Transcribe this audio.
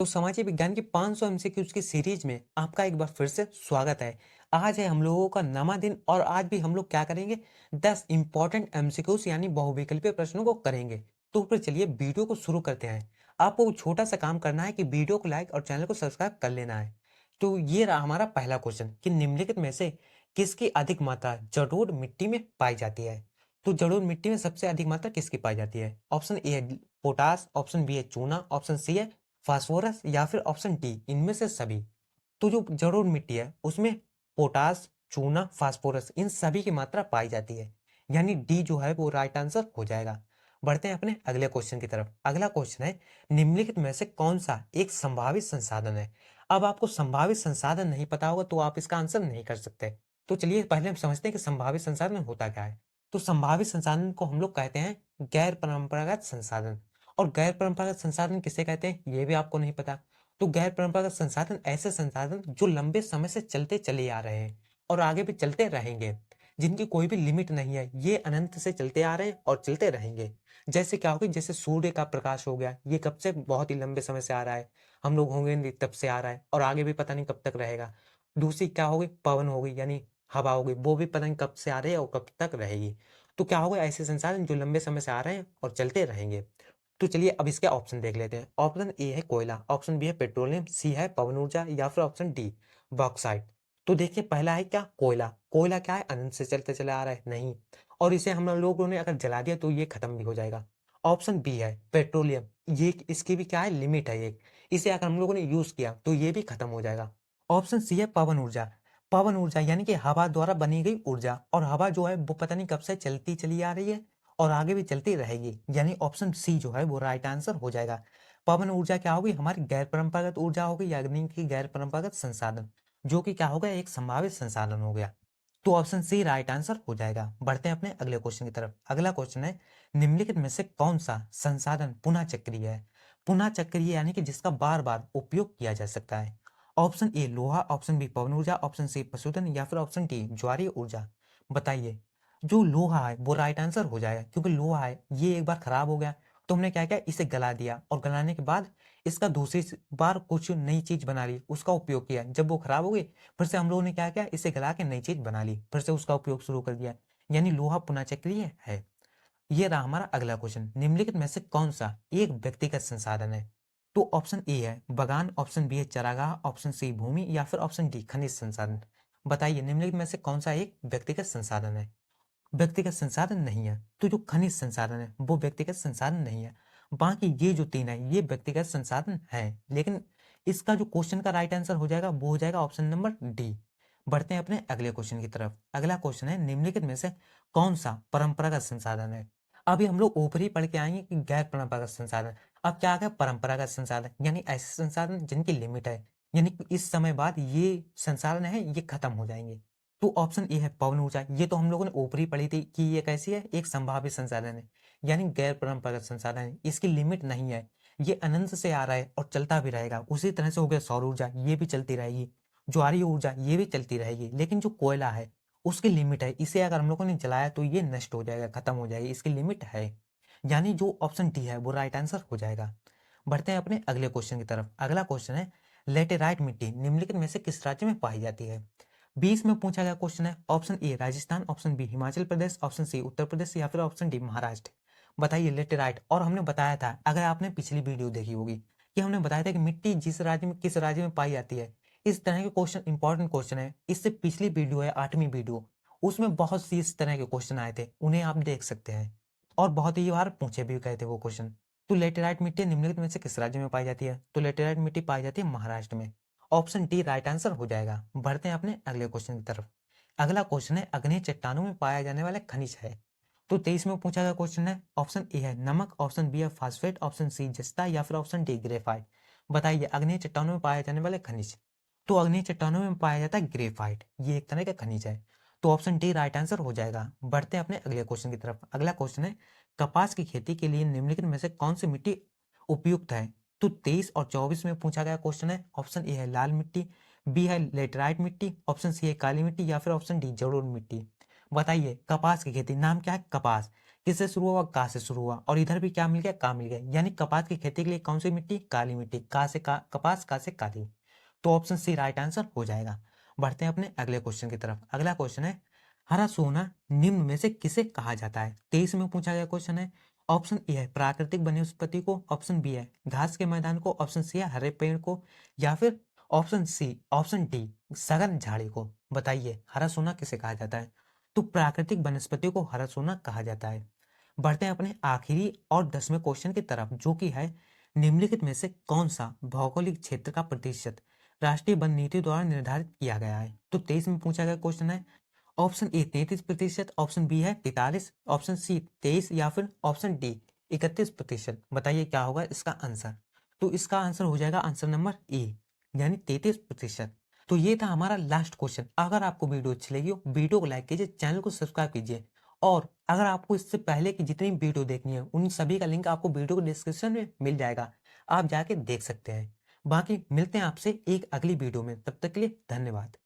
तो सामाजिक विज्ञान की 500 एमसीक्यूज की सीरीज में आपका एक बार फिर से स्वागत है। आज है हम लोगों का नवा दिन और आज भी हम लोग क्या करेंगे, 10 इंपॉर्टेंट एमसीक्यूज यानी बहुविकल्पीय प्रश्नों को करेंगे। तो फिर चलिए वीडियो को शुरू करते हैं। आपको छोटा सा काम करना है कि वीडियो को लाइक और चैनल को सब्सक्राइब कर लेना है। तो ये रहा हमारा पहला क्वेश्चन कि निम्नलिखित में से किसकी अधिक मात्रा जलोढ़ मिट्टी में पाई जाती है। तो जलोढ़ मिट्टी में सबसे अधिक मात्रा किसकी पाई जाती है? ऑप्शन ए है पोटास, ऑप्शन बी है चूना, ऑप्शन सी है फास्फोरस या फिर ऑप्शन डी इनमें से सभी। तो जो जलोढ़ मिट्टी है उसमें पोटास, चूना, फास्फोरस इन सभी की मात्रा पाई जाती है, यानी डी जो है वो राइट आंसर हो जाएगा। बढ़ते हैं अपने अगले क्वेश्चन की तरफ। अगला क्वेश्चन है निम्नलिखित में से कौन सा एक संभावित संसाधन है। अब आपको संभावित संसाधन नहीं पता होगा तो आप इसका आंसर नहीं कर सकते। तो चलिए पहले हम समझते हैं कि संभावित संसाधन होता क्या है। तो संभावित संसाधन को हम लोग कहते हैं गैर परंपरागत संसाधन। और गैर परंपरागत संसाधन किसे कहते हैं ये भी आपको नहीं पता। तो गैर परंपरागत संसाधन ऐसे संसाधन जो लंबे समय से चलते चले आ रहे हैं और आगे भी चलते रहेंगे, जिनकी कोई भी लिमिट नहीं है, ये अनंत से चलते आ रहे हैं और चलते रहेंगे। जैसे क्या होगी, जैसे सूर्य का प्रकाश हो गया, ये कब से बहुत ही लंबे समय से आ रहा है, हम लोग होंगे नहीं तब से आ रहा है और आगे भी पता नहीं कब तक रहेगा। दूसरी क्या होगी, पवन होगी यानी हवा होगी, वो भी पता नहीं कब से आ रही है और कब तक रहेगी। तो क्या होगा, ऐसे संसाधन जो लंबे समय से आ रहे हैं और चलते रहेंगे। तो चलिए अब इसके ऑप्शन देख लेते हैं। ऑप्शन ए है कोयला, ऑप्शन बी है पेट्रोलियम, सी है पवन ऊर्जा या फिर ऑप्शन डी बॉक्साइट। तो देखिए पहला है क्या, कोयला। कोयला क्या है, अनंत से चलते चले आ रहा है नहीं, और इसे हम लोगों ने अगर जला दिया तो ये खत्म भी हो जाएगा। ऑप्शन बी है पेट्रोलियम, ये इसकी भी क्या है, लिमिट है एक, इसे अगर हम लोगों ने यूज किया तो ये भी खत्म हो जाएगा। ऑप्शन सी है पवन ऊर्जा। पवन ऊर्जा यानी कि हवा द्वारा बनी गई ऊर्जा, और हवा जो है वो पता नहीं कब से चलती चली आ रही है और आगे भी चलती रहेगी, यानी ऑप्शन सी जो है वो राइट आंसर हो जाएगा। पवन ऊर्जा क्या होगी, हमारी गैर परंपरागत ऊर्जा होगी, यानी कि गैर परंपरागत संसाधन, जो कि क्या होगा, एक संभावित संसाधन हो गया। तो ऑप्शन सी राइट आंसर हो जाएगा। बढ़ते हैं अपने अगले क्वेश्चन की तरफ। अगला क्वेश्चन है निम्नलिखित में से कौन सा संसाधन पुनः चक्रीय है। पुनः चक्रीय यानी कि जिसका बार बार उपयोग किया जा सकता है। ऑप्शन ए लोहा, ऑप्शन बी पवन ऊर्जा, ऑप्शन सी पशुधन या फिर ऑप्शन डी ज्वारीय ऊर्जा। बताइए। जो लोहा है वो राइट आंसर हो जाएगा, क्योंकि लोहा है ये एक बार खराब हो गया तो हमने क्या किया, इसे गला दिया और गलाने के बाद इसका दूसरी बार कुछ नई चीज बना ली, उसका उपयोग किया। जब वो खराब हो गई फिर से हम लोगों ने क्या किया, इसे गला के नई चीज बना ली, फिर से उसका उपयोग शुरू कर दिया, यानी लोहा पुनः चक्रीय है। ये रहा हमारा अगला क्वेश्चन। निम्नलिखित में से कौन सा एक व्यक्तिगत संसाधन है। तो ऑप्शन ए है बगान, ऑप्शन बी है चरागाह, ऑप्शन सी भूमि या फिर ऑप्शन डी खनिज संसाधन। बताइए निम्नलिखित में से कौन सा एक व्यक्तिगत संसाधन है। व्यक्तिगत संसाधन नहीं है, तो जो खनिज संसाधन है वो व्यक्तिगत संसाधन नहीं है। बाकी ये जो तीन है ये व्यक्तिगत संसाधन है, लेकिन इसका जो क्वेश्चन का राइट आंसर हो जाएगा वो हो जाएगा ऑप्शन नंबर डी। बढ़ते हैं अपने अगले क्वेश्चन की तरफ। अगला क्वेश्चन है निम्नलिखित में से कौन सा परंपरागत संसाधन है। अभी हम लोग ऊपर ही पढ़ के आएंगे कि गैर परंपरागत संसाधन। अब क्या आ गया, परंपरागत संसाधन यानी ऐसे संसाधन जिनकी लिमिट है, यानी कि इस समय बाद ये संसाधन है ये खत्म हो जाएंगे। तो ऑप्शन ए है पवन ऊर्जा, ये तो हम लोगों ने ऊपर ही पढ़ी थी कि ये कैसी है, एक संभावित संसाधन है, यानी गैर परंपरागत संसाधन है, इसकी लिमिट नहीं है, ये अनंत से आ रहा है और चलता भी रहेगा। उसी तरह से हो गया सौर ऊर्जा, ये भी चलती रहेगी। ज्वारीय ऊर्जा ये भी चलती रहेगी, लेकिन जो कोयला है उसकी लिमिट है, इसे अगर हम लोगों ने जलाया तो ये नष्ट हो जाएगा, खत्म हो जाएगी, इसकी लिमिट है, यानी जो ऑप्शन डी है वो राइट आंसर हो जाएगा। बढ़ते हैं अपने अगले क्वेश्चन की तरफ। अगला क्वेश्चन है लेटेराइट मिट्टी निम्नलिखित में से किस राज्य में पाई जाती है। 20 में पूछा गया क्वेश्चन है। Option A Rajasthan, option B Himachal Pradesh, option C Uttar Pradesh या फिर ऑप्शन डी महाराष्ट्र। बताइए लेटेराइट। और हमने बताया था, अगर आपने पिछली वीडियो देखी होगी, कि हमने बताया था कि मिट्टी जिस राज्य में किस राज्य में पाई जाती है। इस तरह के क्वेश्चन इंपॉर्टेंट क्वेश्चन है। इससे पिछली वीडियो है 8वीं वीडियो, उसमें बहुत सी इस तरह के क्वेश्चन आए थे, उन्हें आप देख सकते हैं और बहुत ही बार पूछे भी गए थे वो क्वेश्चन। तो लेटेराइट मिट्टी निम्नलिखित में से किस राज्य में पाई जाती है। तो लेटेराइट मिट्टी पाई जाती है महाराष्ट्र में। ऑप्शन डी राइट आंसर हो जाएगा। बढ़ते हैं अपने अगले क्वेश्चन की तरफ। अगला क्वेश्चन है अग्नि चट्टानों में पाया जाने वाला खनिज है। तो 23 में पूछा गया क्वेश्चन है। ऑप्शन ए है नमक, ऑप्शन बी है फास्फेट, ऑप्शन सी जस्ता या फिर ऑप्शन डी ग्रेफाइट। बताइए अग्नि चट्टानों में पाए जाने वाले खनिज। तो अग्नि चट्टानों में पाया जाता है ग्रेफाइट, ये एक तरह का खनिज है। तो ऑप्शन डी राइट आंसर हो जाएगा। बढ़ते हैं अपने अगले क्वेश्चन की तरफ। अगला क्वेश्चन है कपास की खेती के लिए निम्नलिखित में से कौन सी मिट्टी उपयुक्त है। तो 23 और 24 में पूछा गया क्वेश्चन है। ऑप्शन ए है लाल मिट्टी, बी है लेटराइट मिट्टी, ऑप्शन सी है काली मिट्टी या फिर ऑप्शन डी जलोढ़ मिट्टी। बताइए कपास की खेती, नाम क्या है कपास, किससे शुरू हुआ, का से शुरू हुआ, और इधर भी क्या मिल गया, का मिल गया। यानी कपास की खेती के लिए कौन सी मिट्टी, काली मिट्टी। का से कपास, का से काली। तो ऑप्शन सी राइट आंसर हो जाएगा। बढ़ते हैं अपने अगले क्वेश्चन की तरफ। अगला क्वेश्चन है, हरा सोना निम्न में से किसे कहा जाता है। 23 में पूछा गया क्वेश्चन है। ऑप्शन ए है प्राकृतिक वनस्पति को, ऑप्शन बी है घास के मैदान को, ऑप्शन सी है हरे पेड़ को, या फिर ऑप्शन डी सघन झाड़ी को। बताइए हरा सोना किसे कहा जाता है। तो प्राकृतिक वनस्पति को हरा सोना कहा जाता है। बढ़ते हैं अपने आखिरी और 10वें क्वेश्चन की तरफ, जो कि है निम्नलिखित में से कौन सा भौगोलिक क्षेत्र का प्रतिशत राष्ट्रीय वन नीति द्वारा निर्धारित किया गया है। तो 23 में पूछा गया क्वेश्चन है। ऑप्शन ए 33%, ऑप्शन बी है 43, ऑप्शन सी 23, या फिर ऑप्शन डी 31%। बताइए क्या होगा इसका आंसर। तो इसका आंसर हो जाएगा आंसर नंबर ए, यानी 33%। तो ये था हमारा लास्ट क्वेश्चन। अगर आपको वीडियो अच्छी लगी हो, वीडियो को लाइक कीजिए, चैनल को सब्सक्राइब कीजिए, और अगर आपको इससे पहले की जितनी वीडियो देखनी है उन सभी का लिंक आपको वीडियो को डिस्क्रिप्शन में मिल जाएगा, आप जाके देख सकते हैं। बाकी मिलते हैं आपसे एक अगली वीडियो में, तब तक के लिए धन्यवाद।